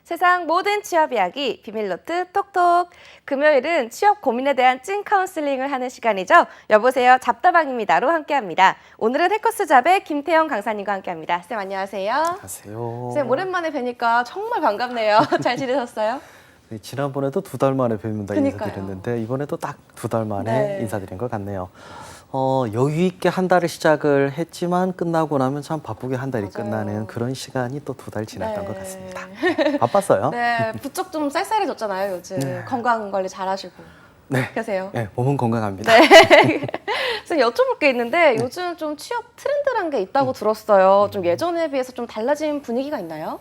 세상 모든 취업 이야기 비밀노트 톡톡. 금요일은 취업 고민에 대한 찐 카운슬링을 하는 시간이죠. 여보세요 잡다방입니다로 함께합니다. 오늘은 해커스 잡의 김태형 강사님과 함께합니다. 쌤 안녕하세요. 안녕하세요. 쌤 오랜만에 뵈니까 정말 반갑네요. 잘 지내셨어요? 네, 지난번에도 2달 만에 뵙는다 그러니까요. 인사드렸는데 이번에도 딱 2달 만에 네. 인사드린 것 같네요. 여유 있게 한 달을 시작을 했지만 끝나고 나면 참 바쁘게 한 달이 맞아요. 끝나는 그런 시간이 또 2달 지났던 네. 것 같습니다. 바빴어요. 네, 부쩍 좀 쌀쌀해졌잖아요 요즘. 네. 건강 관리 잘하시고 네. 계세요. 네, 몸은 건강합니다. 네. 선생님 여쭤볼 게 있는데 요즘 좀 취업 트렌드란 게 있다고 들었어요. 좀 예전에 비해서 좀 달라진 분위기가 있나요?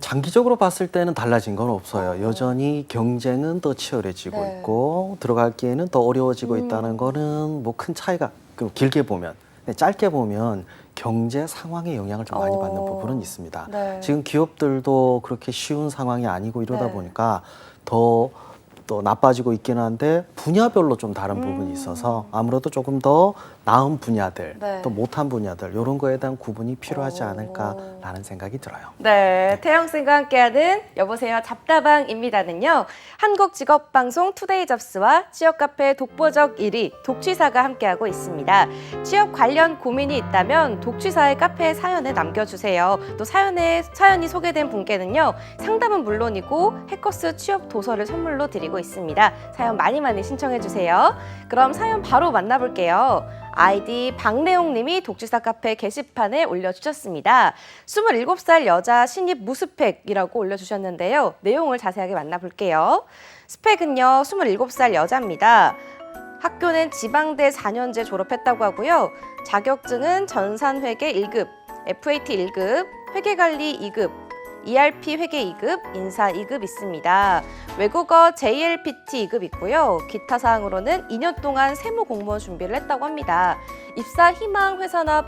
장기적으로 봤을 때는 달라진 건 없어요. 여전히 경쟁은 더 치열해지고 네. 있고 들어가기에는 더 어려워지고 있다는 거는 뭐 큰 차이가 길게 보면, 짧게 보면 경제 상황에 영향을 좀 많이 받는 부분은 있습니다. 네. 지금 기업들도 그렇게 쉬운 상황이 아니고 이러다 네. 보니까 더 또 나빠지고 있기는 한데 분야별로 좀 다른 부분이 있어서 아무래도 조금 더 나은 분야들, 네. 또 못한 분야들 이런 거에 대한 구분이 필요하지 않을까라는 생각이 들어요. 네, 태영쌤과 함께하는 여보세요 잡다방입니다는요. 한국직업방송 투데이잡스와 취업카페 독보적 1위 독취사가 함께하고 있습니다. 취업 관련 고민이 있다면 독취사의 카페에 사연을 남겨주세요. 또 사연이 소개된 분께는요. 상담은 물론이고 해커스 취업 도서를 선물로 드리고 있습니다. 사연 많이 신청해주세요. 그럼 사연 바로 만나볼게요. 아이디 박래용님이 독취사 카페 게시판에 올려주셨습니다. 27살 여자 신입 무스펙이라고 올려주셨는데요. 내용을 자세하게 만나볼게요. 스펙은요 27살 여자입니다. 학교는 지방대 4년제 졸업했다고 하고요. 자격증은 전산회계 1급, FAT 1급, 회계관리 2급, ERP 회계 2급, 인사 2급 있습니다. 외국어 JLPT 2급 있고요. 기타 사항으로는 2년 동안 세무 공무원 준비를 했다고 합니다. 입사 희망 회사나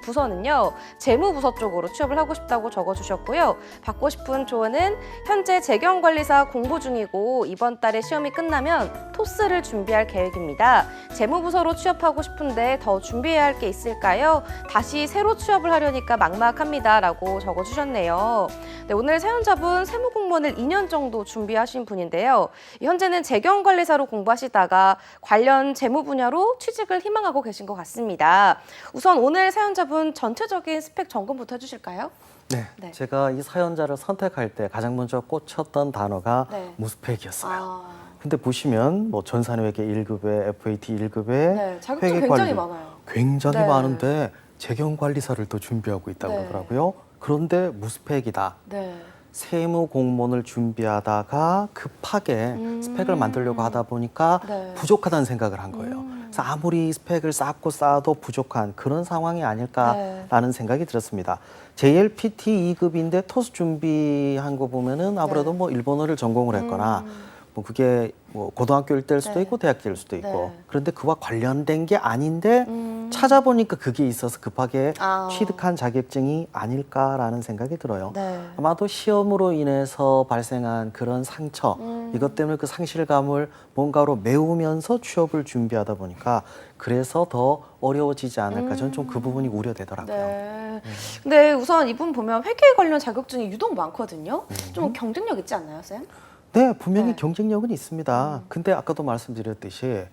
부서는요. 재무부서 쪽으로 취업을 하고 싶다고 적어주셨고요. 받고 싶은 조언은 현재 재경관리사 공부 중이고 이번 달에 시험이 끝나면 토스를 준비할 계획입니다. 재무부서로 취업하고 싶은데 더 준비해야 할 게 있을까요? 다시 새로 취업을 하려니까 막막합니다. 라고 적어주셨네요. 네, 오늘 사연자분 세무공무원을 2년 정도 준비하신 분인데요. 현재는 재경관리사로 공부하시다가 관련 재무 분야로 취직을 희망하고 계신 것 같습니다. 우선 오늘 사연자분 전체적인 스펙 점검부터 해주실까요? 네, 네. 제가 이 사연자를 선택할 때 가장 먼저 꽂혔던 단어가 네. 무스펙이었어요. 근데 보시면 뭐 전산회계 1급에 FAT 1급에 네, 자격증 굉장히 많아요. 굉장히 네. 많은데 재경관리사를 또 준비하고 있다고 네. 그러더라고요. 그런데 무스펙이다. 네. 세무 공무원을 준비하다가 급하게 스펙을 만들려고 하다 보니까 네. 부족하다는 생각을 한 거예요. 그래서 아무리 스펙을 쌓아도 부족한 그런 상황이 아닐까라는 생각이 들었습니다. JLPT 2급인데 토스 준비한 거 보면은 아무래도 네. 뭐 일본어를 전공을 했거나 뭐 그게 뭐 고등학교일 때일 수도 네. 있고 대학교일 수도 있고 네. 그런데 그와 관련된 게 아닌데 찾아보니까 그게 있어서 급하게 아. 취득한 자격증이 아닐까라는 생각이 들어요. 네. 아마도 시험으로 인해서 발생한 그런 상처, 이것 때문에 그 상실감을 뭔가로 메우면서 취업을 준비하다 보니까 그래서 더 어려워지지 않을까. 저는 좀 그 부분이 우려되더라고요. 네. 근데 우선 이분 보면 회계 관련 자격증이 유독 많거든요. 좀 경쟁력 있지 않나요, 쌤? 네, 분명히 네. 경쟁력은 있습니다. 근데 아까도 말씀드렸듯이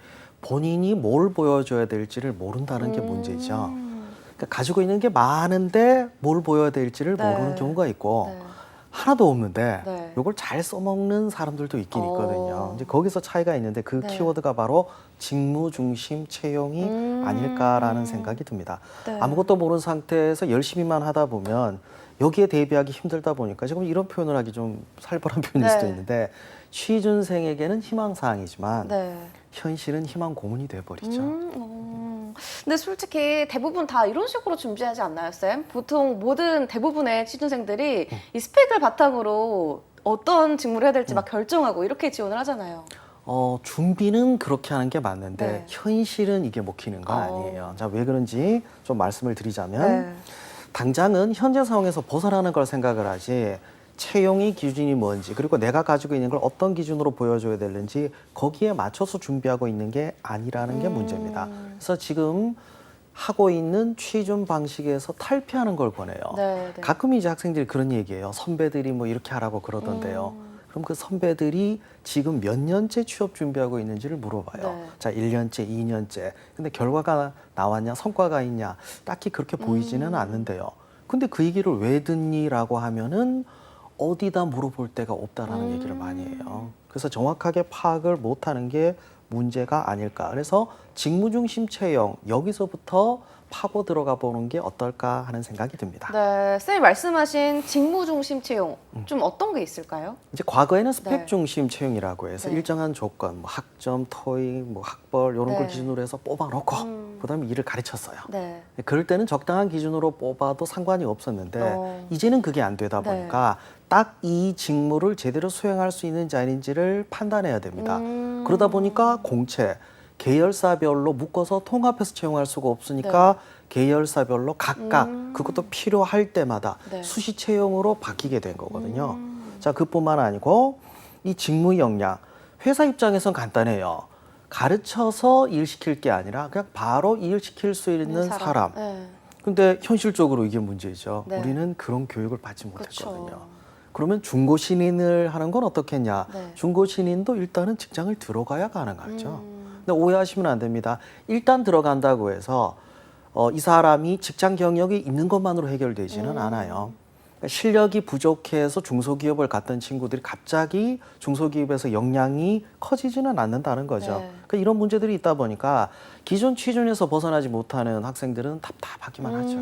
본인이 뭘 보여줘야 될지를 모른다는 게 문제죠. 그러니까 가지고 있는 게 많은데 뭘 보여야 될지를 네. 모르는 경우가 있고 네. 하나도 없는데 네. 이걸 잘 써먹는 사람들도 있긴 있거든요. 이제 거기서 차이가 있는데 그 네. 키워드가 바로 직무 중심 채용이 아닐까라는 생각이 듭니다. 네. 아무것도 모르는 상태에서 열심히만 하다 보면 여기에 대비하기 힘들다 보니까 지금 이런 표현을 하기 좀 살벌한 표현일 네. 수도 있는데 취준생에게는 희망사항이지만 네. 현실은 희망 고문이 돼버리죠. 근데 솔직히 대부분 다 이런 식으로 준비하지 않나요, 쌤? 보통 대부분의 취준생들이 이 스펙을 바탕으로 어떤 직무를 해야 될지 막 결정하고 이렇게 지원을 하잖아요. 준비는 그렇게 하는 게 맞는데 네. 현실은 이게 먹히는 건 아니에요. 자, 왜 그런지 좀 말씀을 드리자면 네. 당장은 현재 상황에서 벗어나는 걸 생각을 하지 채용의 기준이 뭔지 그리고 내가 가지고 있는 걸 어떤 기준으로 보여줘야 되는지 거기에 맞춰서 준비하고 있는 게 아니라는 게 문제입니다. 그래서 지금 하고 있는 취준 방식에서 탈피하는 걸 권해요. 네, 네. 가끔 이제 학생들이 그런 얘기해요. 선배들이 뭐 이렇게 하라고 그러던데요. 그럼 그 선배들이 지금 몇 년째 취업 준비하고 있는지를 물어봐요. 네. 자, 1년째, 2년째. 근데 결과가 나왔냐, 성과가 있냐, 딱히 그렇게 보이지는 않는데요. 근데 그 얘기를 왜 듣니라고 하면은 어디다 물어볼 데가 없다라는 얘기를 많이 해요. 그래서 정확하게 파악을 못하는 게 문제가 아닐까. 그래서 직무중심 채용, 여기서부터 파고 들어가 보는 게 어떨까 하는 생각이 듭니다. 네, 쌤이 말씀하신 직무 중심 채용 좀 어떤 게 있을까요? 이제 과거에는 스펙 네. 중심 채용이라고 해서 네. 일정한 조건, 뭐 학점, 토익, 뭐 학벌 이런 걸 네. 기준으로 해서 뽑아놓고 그다음에 일을 가르쳤어요. 네. 그럴 때는 적당한 기준으로 뽑아도 상관이 없었는데 이제는 그게 안 되다 네. 보니까 딱 이 직무를 제대로 수행할 수 있는지 아닌지를 판단해야 됩니다. 그러다 보니까 공채, 계열사별로 묶어서 통합해서 채용할 수가 없으니까 계열사별로 각각 그것도 필요할 때마다 네. 수시 채용으로 바뀌게 된 거거든요. 자, 그뿐만 아니고 이 직무 역량, 회사 입장에선 간단해요. 가르쳐서 일시킬 게 아니라 그냥 바로 일시킬 수 있는 사람. 네. 근데 현실적으로 이게 문제죠. 네. 우리는 그런 교육을 받지 그쵸. 못했거든요. 그러면 중고 신인을 하는 건 어떻겠냐? 네. 중고 신인도 일단은 직장을 들어가야 가능하죠. 근데 오해하시면 안 됩니다. 일단 들어간다고 해서 이 사람이 직장 경력이 있는 것만으로 해결되지는 않아요. 그러니까 실력이 부족해서 중소기업을 갔던 친구들이 갑자기 중소기업에서 역량이 커지지는 않는다는 거죠. 네. 그러니까 이런 문제들이 있다 보니까 기존 취준에서 벗어나지 못하는 학생들은 답답하기만 하죠.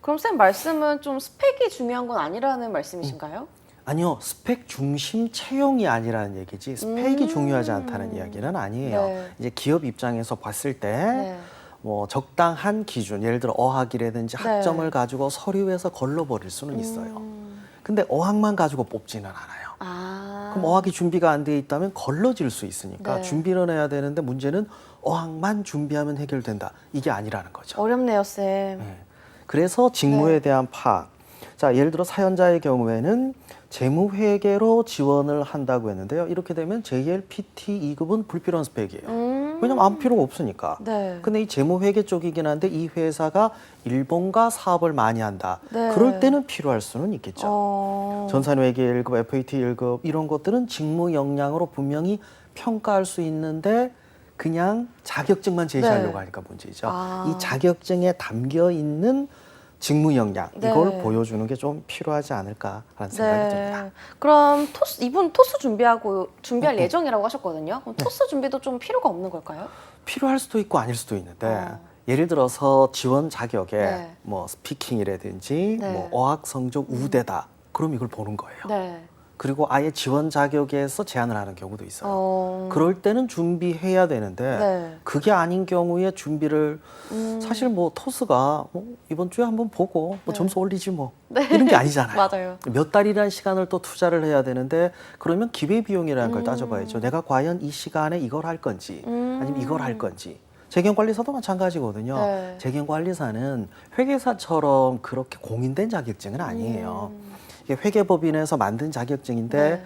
그럼 쌤 말씀은 좀 스펙이 중요한 건 아니라는 말씀이신가요? 아니요, 스펙 중심 채용이 아니라는 얘기지 스펙이 중요하지 않다는 이야기는 아니에요. 네. 이제 기업 입장에서 봤을 때 네. 뭐 적당한 기준, 예를 들어 어학이라든지 네. 학점을 가지고 서류에서 걸러버릴 수는 있어요. 근데 어학만 가지고 뽑지는 않아요. 아. 그럼 어학이 준비가 안 돼 있다면 걸러질 수 있으니까 네. 준비를 해야 되는데 문제는 어학만 준비하면 해결된다. 이게 아니라는 거죠. 어렵네요, 쌤. 네. 그래서 직무에 네. 대한 파악. 자, 예를 들어 사연자의 경우에는 재무회계로 지원을 한다고 했는데요. 이렇게 되면 JLPT 2급은 불필요한 스펙이에요. 왜냐면 아무 필요가 없으니까. 네. 근데 이 재무회계 쪽이긴 한데 이 회사가 일본과 사업을 많이 한다. 네. 그럴 때는 필요할 수는 있겠죠. 전산회계 1급, FAT 1급 이런 것들은 직무 역량으로 분명히 평가할 수 있는데 그냥 자격증만 제시하려고 네. 하니까 문제죠. 아. 이 자격증에 담겨 있는 직무 역량 네. 이걸 보여주는 게 좀 필요하지 않을까라는 생각이 듭니다. 그럼 이분 토스 준비할 예정이라고 하셨거든요. 그럼 토스 준비도 좀 필요가 없는 걸까요? 필요할 수도 있고 아닐 수도 있는데 예를 들어서 지원 자격에 네. 뭐 스피킹이라든지 네. 뭐 어학 성적 우대다. 그럼 이걸 보는 거예요. 네. 그리고 아예 지원 자격에서 제한을 하는 경우도 있어요. 그럴 때는 준비해야 되는데 네. 그게 아닌 경우에 준비를 사실 뭐 토스가 뭐 이번 주에 한번 보고 뭐 점수 올리지 뭐 이런 게 아니잖아요. 맞아요. 몇 달이라는 시간을 또 투자를 해야 되는데 그러면 기회비용이라는 걸 따져봐야죠. 내가 과연 이 시간에 이걸 할 건지 아니면 이걸 할 건지. 재경관리사도 마찬가지거든요. 네. 재경관리사는 회계사처럼 그렇게 공인된 자격증은 아니에요. 이게 회계법인에서 만든 자격증인데 네.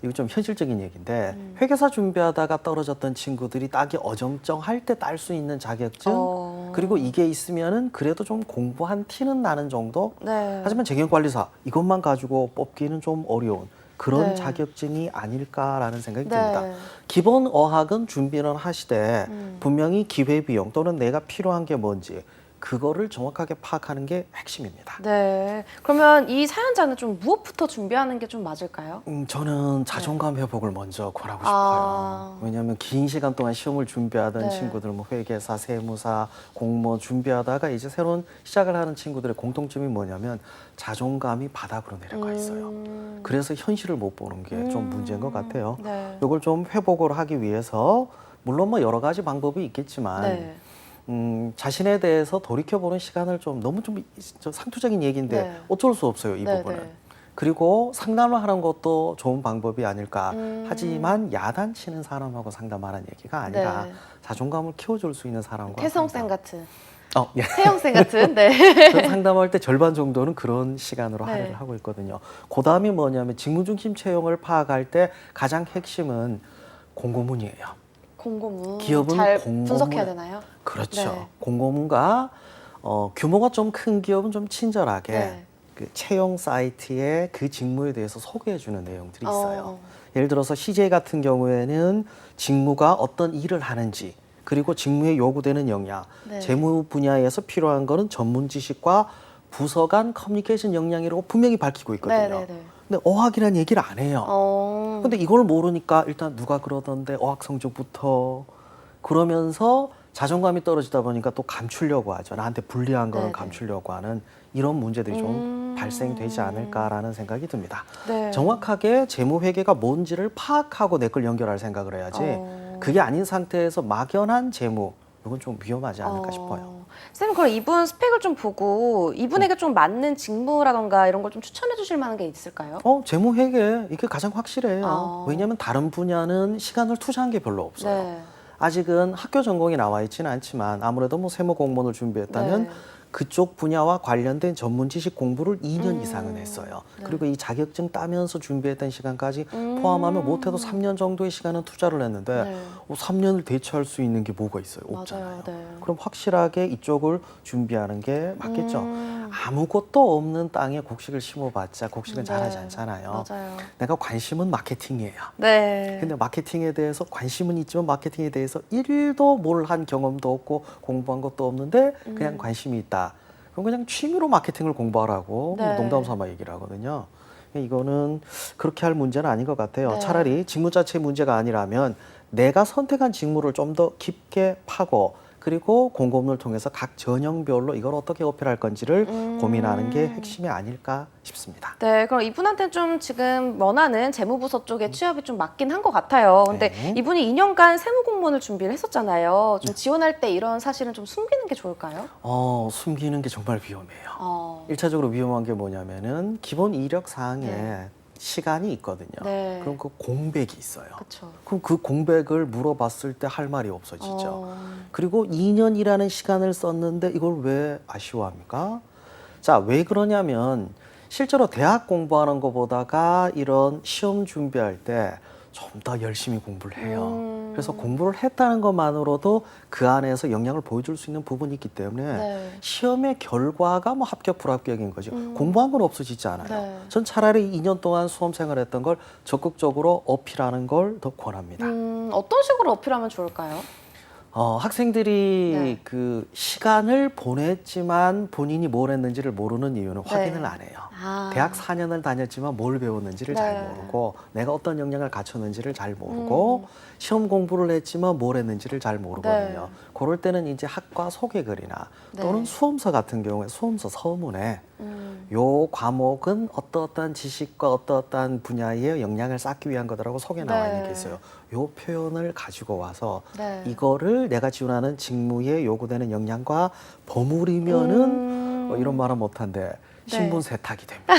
이거 좀 현실적인 얘기인데 회계사 준비하다가 떨어졌던 친구들이 딱이 어정쩡할 때 딸 수 있는 자격증 그리고 이게 있으면은 그래도 좀 공부한 티는 나는 정도. 네. 하지만 재경관리사 이것만 가지고 뽑기는 좀 어려운 그런 네. 자격증이 아닐까라는 생각이 네. 듭니다. 기본 어학은 준비는 하시되 분명히 기회비용 또는 내가 필요한 게 뭔지 그거를 정확하게 파악하는 게 핵심입니다. 네. 그러면 이 사연자는 좀 무엇부터 준비하는 게 좀 맞을까요? 저는 자존감 회복을 먼저 권하고 싶어요. 아. 왜냐하면 긴 시간 동안 시험을 준비하던 네. 친구들, 뭐 회계사, 세무사, 공무원 준비하다가 이제 새로운 시작을 하는 친구들의 공통점이 뭐냐면 자존감이 바닥으로 내려가 있어요. 그래서 현실을 못 보는 게 좀 문제인 것 같아요. 네. 이걸 좀 회복을 하기 위해서 물론 뭐 여러 가지 방법이 있겠지만 네. 자신에 대해서 돌이켜보는 시간을 좀 너무 좀 상투적인 얘기인데 네. 어쩔 수 없어요, 이 네, 부분은. 네. 그리고 상담을 하는 것도 좋은 방법이 아닐까. 하지만 야단치는 사람하고 상담하는 얘기가 아니라 네. 자존감을 키워줄 수 있는 사람과 태성쌤 같은. 예. 태영쌤 같은. 네. 저는 상담할 때 절반 정도는 그런 시간으로 네. 할애를 하고 있거든요. 그 다음이 뭐냐면 직무중심 채용을 파악할 때 가장 핵심은 공고문이에요. 공고문 기업은 잘 공고문에- 분석해야 되나요? 그렇죠. 네. 공고문과 규모가 좀 큰 기업은 좀 친절하게 네. 그 채용 사이트에 그 직무에 대해서 소개해주는 내용들이 있어요. 어. 예를 들어서 CJ 같은 경우에는 직무가 어떤 일을 하는지, 그리고 직무에 요구되는 역량, 네. 재무 분야에서 필요한 거는 전문 지식과 부서 간 커뮤니케이션 역량이라고 분명히 밝히고 있거든요. 네네네. 근데 어학이라는 얘기를 안 해요. 근데 이걸 모르니까 일단 누가 그러던데 어학 성적부터 그러면서 자존감이 떨어지다 보니까 또 감추려고 하죠. 나한테 불리한 거는 네네. 감추려고 하는 이런 문제들이 좀 발생되지 않을까라는 생각이 듭니다. 네. 정확하게 재무회계가 뭔지를 파악하고 내 걸 연결할 생각을 해야지 그게 아닌 상태에서 막연한 재무 이건 좀 위험하지 않을까 싶어요. 쌤, 그럼 이분 스펙을 좀 보고 이분에게 좀 맞는 직무라던가 이런 걸 좀 추천해 주실 만한 게 있을까요? 재무회계 이게 가장 확실해요. 아. 왜냐하면 다른 분야는 시간을 투자한 게 별로 없어요. 네. 아직은 학교 전공이 나와 있지는 않지만 아무래도 뭐 세무 공무원을 준비했다면 네. 그쪽 분야와 관련된 전문 지식 공부를 2년 이상은 했어요. 네. 그리고 이 자격증 따면서 준비했던 시간까지 포함하면 못해도 3년 정도의 시간은 투자를 했는데 네. 3년을 대체할 수 있는 게 뭐가 있어요? 없잖아요. 맞아요. 네. 그럼 확실하게 이쪽을 준비하는 게 맞겠죠. 음. 아무것도 없는 땅에 곡식을 심어봤자 곡식은 네. 자라지 않잖아요. 맞아요. 내가 관심은 마케팅이에요. 네. 근데 마케팅에 대해서 관심은 있지만 마케팅에 대해서 1도 뭘 한 경험도 없고 공부한 것도 없는데 그냥 관심이 있다. 그럼 그냥 취미로 마케팅을 공부하라고 네. 농담 삼아 얘기를 하거든요. 이거는 그렇게 할 문제는 아닌 것 같아요. 네. 차라리 직무 자체의 문제가 아니라면 내가 선택한 직무를 좀 더 깊게 파고 그리고 공고문을 통해서 각 전형별로 이걸 어떻게 어필할 건지를 고민하는 게 핵심이 아닐까 싶습니다. 네, 그럼 이분한테는 좀 지금 원하는 재무부서 쪽에 취업이 좀 맞긴 한 것 같아요. 근데 네. 이분이 2년간 세무 공무원을 준비를 했었잖아요. 좀 지원할 때 이런 사실은 좀 숨기는 게 좋을까요? 숨기는 게 정말 위험해요. 어. 1차적으로 위험한 게 뭐냐면은 기본 이력 사항에 네. 시간이 있거든요. 네. 그럼 그 공백이 있어요. 그렇죠. 그럼 그 공백을 물어봤을 때 할 말이 없어지죠. 그리고 2년이라는 시간을 썼는데 이걸 왜 아쉬워합니까? 자, 왜 그러냐면 실제로 대학 공부하는 것보다가 이런 시험 준비할 때 좀 더 열심히 공부를 해요. 그래서 공부를 했다는 것만으로도 그 안에서 역량을 보여줄 수 있는 부분이 있기 때문에 네. 시험의 결과가 뭐 합격, 불합격인 거죠. 공부한 건 없어지지 않아요. 네. 전 차라리 2년 동안 수험 생활했던 걸 적극적으로 어필하는 걸 더 권합니다. 어떤 식으로 어필하면 좋을까요? 학생들이 네. 그 시간을 보냈지만 본인이 뭘 했는지를 모르는 이유는 확인을 안 해요. 아. 대학 4년을 다녔지만 뭘 배웠는지를 네. 잘 모르고 내가 어떤 역량을 갖췄는지를 잘 모르고 시험 공부를 했지만 뭘 했는지를 잘 모르거든요. 네. 그럴 때는 이제 학과 소개글이나 또는 네. 수험서 같은 경우에 수험서 서문에 요 과목은 어떠한 지식과 어떠한 분야의 역량을 쌓기 위한 거다라고 소개 나와 있는 게 네. 있어요. 요 표현을 가지고 와서 네. 이거를 내가 지원하는 직무에 요구되는 역량과 버무리면은 이런 말은 못한데 신분 세탁이 됩니다.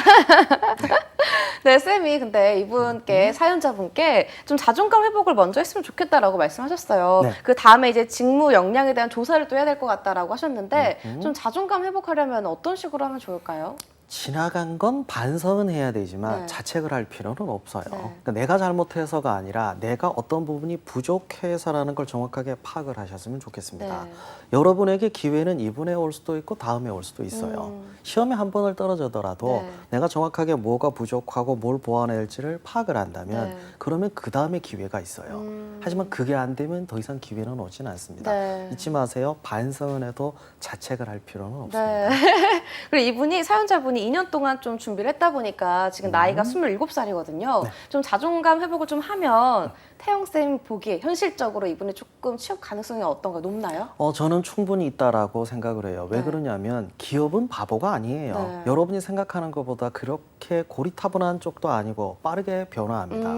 네, 쌤이 근데 이분께 사연자분께 좀 자존감 회복을 먼저 했으면 좋겠다라고 말씀하셨어요. 네. 그 다음에 이제 직무 역량에 대한 조사를 또 해야 될 것 같다라고 하셨는데 좀 자존감 회복하려면 어떤 식으로 하면 좋을까요? 지나간 건 반성은 해야 되지만 네. 자책을 할 필요는 없어요. 네. 그러니까 내가 잘못해서가 아니라 내가 어떤 부분이 부족해서라는 걸 정확하게 파악을 하셨으면 좋겠습니다. 네. 여러분에게 기회는 이번에 올 수도 있고 다음에 올 수도 있어요. 시험에 한 번을 떨어지더라도 네. 내가 정확하게 뭐가 부족하고 뭘 보완해야 할지를 파악을 한다면 네. 그러면 그 다음에 기회가 있어요. 하지만 그게 안 되면 더 이상 기회는 오진 않습니다. 네. 잊지 마세요. 반성은 해도 자책을 할 필요는 없습니다. 네. 그리고 이분이 사연자분이 2년 동안 좀 준비를 했다 보니까 지금 나이가 27살이거든요. 네. 좀 자존감 회복을 좀 하면 태영쌤 보기에 현실적으로 이분이 조금 취업 가능성이 어떤가 높나요? 저는 충분히 있다라고 생각을 해요. 왜 네. 그러냐면 기업은 바보가 아니에요. 네. 여러분이 생각하는 것보다 그렇게 고리타분한 쪽도 아니고 빠르게 변화합니다.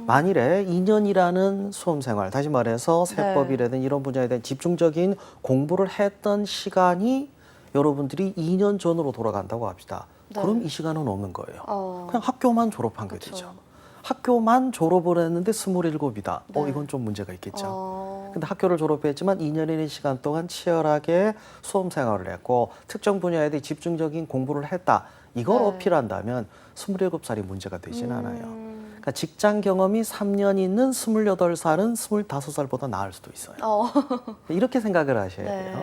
만일에 2년이라는 수험 생활, 다시 말해서 세법이라든 이런 분야에 대한 집중적인 공부를 했던 시간이 여러분들이 2년 전으로 돌아간다고 합시다. 네. 그럼 이 시간은 없는 거예요. 그냥 그냥 학교만 졸업한 게 그쵸. 되죠. 학교만 졸업을 했는데 27이다. 네. 이건 좀 문제가 있겠죠. 근데 학교를 졸업했지만 2년이라는 시간 동안 치열하게 수험 생활을 했고 특정 분야에 대해 집중적인 공부를 했다. 이걸 네. 어필한다면 27살이 문제가 되진 않아요. 그러니까 직장 경험이 3년 있는 28살은 25살보다 나을 수도 있어요. 이렇게 생각을 하셔야 돼요.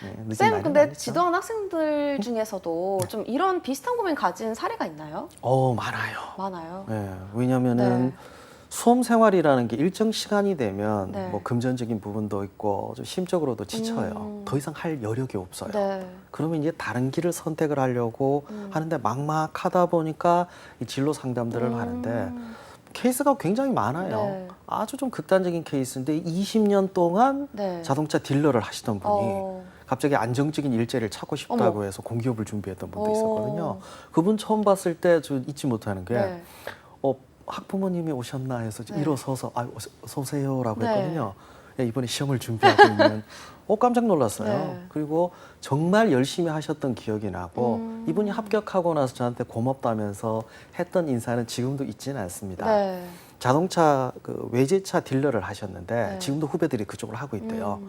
네, 늦은 쌤, 나이는 근데 아니죠. 지도하는 학생들 중에서도 좀 이런 비슷한 고민 가진 사례가 있나요? 많아요. 많아요. 네, 왜냐면은 네. 수험 생활이라는 게 일정 시간이 되면 네. 뭐 금전적인 부분도 있고 좀 심적으로도 지쳐요. 더 이상 할 여력이 없어요. 네. 그러면 이제 다른 길을 선택을 하려고 하는데 막막하다 보니까 이 진로 상담들을 하는데 케이스가 굉장히 많아요. 네. 아주 좀 극단적인 케이스인데 20년 동안 네. 자동차 딜러를 하시던 분이 갑자기 안정적인 일자리를 찾고 싶다고 해서 공기업을 준비했던 분도 있었거든요. 그분 처음 봤을 때 저 잊지 못하는 게 네. 학부모님이 오셨나 해서 네. 일어서서 어서 오세요라고 네. 했거든요. 야, 이번에 시험을 준비하고 있는 깜짝 놀랐어요. 네. 그리고 정말 열심히 하셨던 기억이 나고 이분이 합격하고 나서 저한테 고맙다면서 했던 인사는 지금도 잊지는 않습니다. 네. 자동차 그 외제차 딜러를 하셨는데 네. 지금도 후배들이 그쪽으로 하고 있대요.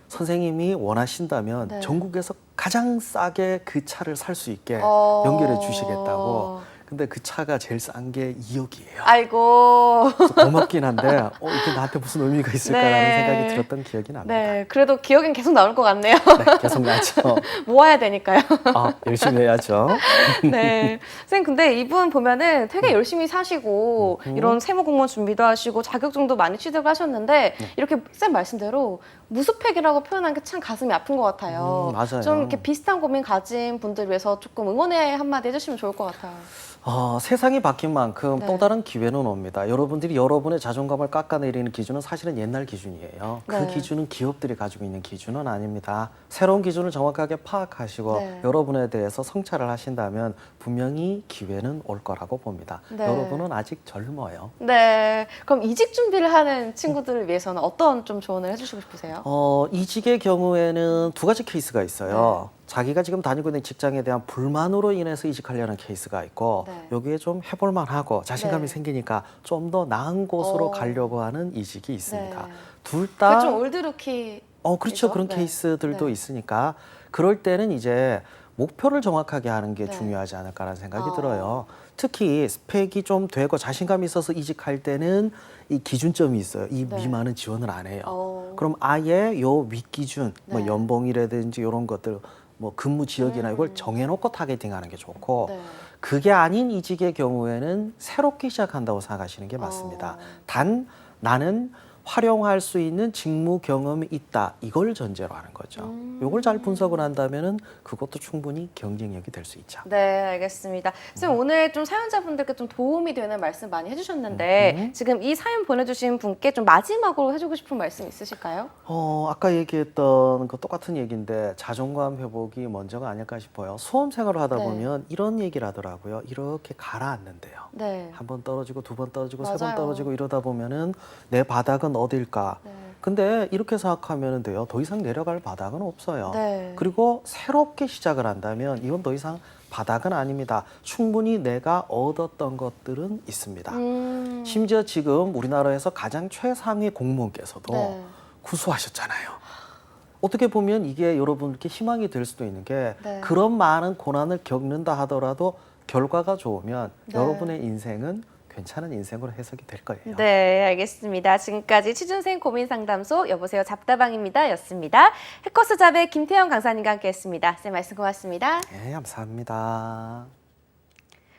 선생님이 원하신다면 네. 전국에서 가장 싸게 그 차를 살 수 있게 어. 연결해 주시겠다고. 근데 그 차가 제일 싼 게 2억이에요. 아이고. 고맙긴 한데 이게 나한테 무슨 의미가 있을까라는 네. 생각이 들었던 기억이 납니다. 네. 그래도 기억엔 계속 나올 것 같네요. 네, 계속 나죠. 모아야 되니까요. 열심히 해야죠. 네. 선생님, 근데 이분 보면은 되게 열심히 사시고, 이런 세무공무원 준비도 하시고, 자격증도 많이 취득을 하셨는데, 이렇게 쌤 말씀대로 무스펙이라고 표현한 게 참 가슴이 아픈 것 같아요. 맞아요. 좀 이렇게 비슷한 고민 가진 분들 위해서 조금 응원의 한마디 해주시면 좋을 것 같아요. 세상이 바뀐 만큼 네. 또 다른 기회는 옵니다. 여러분들이 여러분의 자존감을 깎아내리는 기준은 사실은 옛날 기준이에요. 그 네. 기준은 기업들이 가지고 있는 기준은 아닙니다. 새로운 기준을 정확하게 파악하시고 네. 여러분에 대해서 성찰을 하신다면 분명히 기회는 올 거라고 봅니다. 네. 여러분은 아직 젊어요. 네. 그럼 이직 준비를 하는 친구들을 위해서는 어떤 좀 조언을 해주시고 싶으세요? 이직의 경우에는 두 가지 케이스가 있어요. 자기가 지금 다니고 있는 직장에 대한 불만으로 인해서 이직하려는 케이스가 있고 네. 여기에 좀 해볼만 하고 자신감이 네. 생기니까 좀 더 나은 곳으로 어. 가려고 하는 이직이 있습니다. 네. 둘 그게 다 좀 올드루키. 그렇죠. 그런 네. 케이스들도 네. 있으니까 그럴 때는 이제 목표를 정확하게 하는 게 네. 중요하지 않을까라는 생각이 어. 들어요. 특히 스펙이 좀 되고 자신감이 있어서 이직할 때는 이 기준점이 있어요. 이 네. 미만은 지원을 안 해요. 그럼 그럼 아예 요 윗기준, 뭐 네. 연봉이라든지 이런 것들, 뭐 근무 지역이나 이걸 정해놓고 타겟팅하는 게 좋고 네. 그게 아닌 이직의 경우에는 새롭게 시작한다고 생각하시는 게 맞습니다. 단 나는 활용할 수 있는 직무 경험이 있다. 이걸 전제로 하는 거죠. 이걸 잘 분석을 한다면은 그것도 충분히 경쟁력이 될 수 있죠. 네, 알겠습니다. 선생님, 오늘 좀 사연자분들께 좀 도움이 되는 말씀 많이 해주셨는데 지금 이 사연 보내주신 분께 좀 마지막으로 해주고 싶은 말씀 있으실까요? 아까 얘기했던 그 똑같은 얘기인데 자존감 회복이 먼저가 아닐까 싶어요. 수험 생활을 하다 네. 보면 이런 얘기를 하더라고요. 이렇게 가라앉는데요. 네. 한 번 떨어지고 두 번 떨어지고 세 번 맞아요. 떨어지고 이러다 보면은 내 바닥은 어딜까? 네. 근데 이렇게 생각하면 돼요. 더 이상 내려갈 바닥은 없어요. 네. 그리고 새롭게 시작을 한다면 이건 더 이상 바닥은 아닙니다. 충분히 내가 얻었던 것들은 있습니다. 심지어 지금 우리나라에서 가장 최상위 공무원께서도 네. 구수하셨잖아요. 어떻게 보면 이게 여러분께 희망이 될 수도 있는 게 네. 그런 많은 고난을 겪는다 하더라도 결과가 좋으면 네. 여러분의 인생은 괜찮은 인생으로 해석이 될 거예요. 네, 알겠습니다. 지금까지 취준생 고민상담소 여보세요 잡다방입니다 였습니다. 해커스 잡의 김태형 강사님과 함께했습니다. 쌤 말씀 고맙습니다. 네, 감사합니다.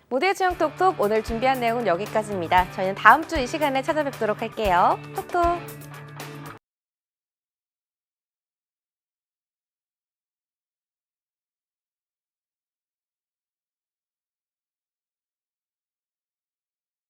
모두의 취향 톡톡 오늘 준비한 내용은 여기까지입니다. 저희는 다음 주 이 시간에 찾아뵙도록 할게요. 톡톡.